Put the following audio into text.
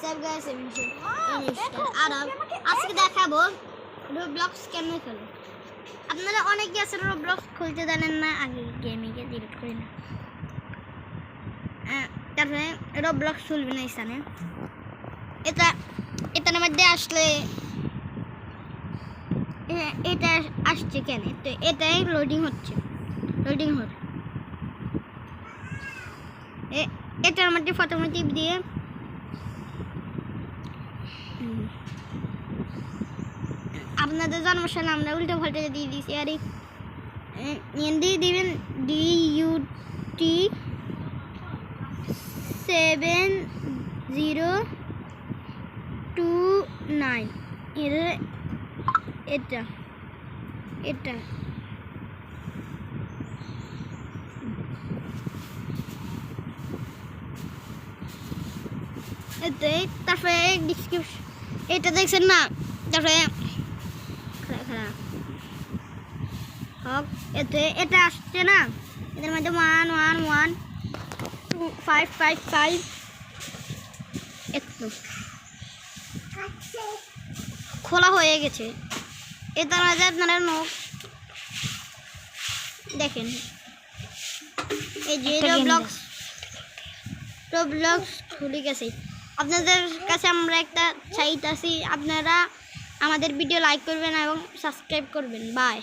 WhatsApp guys আর আজকে দেখাবো Roblox কেমনে খেলে। আপনারা অনেকে আছে রোবলক্স খুলতে জানেন না, আগে গেমিংকে ডিলিট করি না, তারপরে রোবলক্স খুলবে না স্থানে। এটার মধ্যে আসলে এটা আসছে কেন, তো এটাই লোডিং হচ্ছে, এটার মধ্যে প্রথমে টিপ দিয়ে আপনাদের জন্মসাল আমরা উল্টো পাল্টে দিয়ে দিয়েছি, আর দিয়ে দিবেন DUT7029 এটা এতে তারপরে ডিসক্রিপশন এটা দেখছেন না, তারপরে এতে এটা আসছে না, এদের মধ্যে 111555 একটু খোলা হয়ে গেছে। এটার মাঝে আপনারা নোক দেখেন, এই যে রোবলক্স খুলে গেছে। আপনাদের কাছে আমরা একটা চাইতেছি, আপনারা আমাদের ভিডিও লাইক করবেন এবং সাবস্ক্রাইব করবেন। বাই।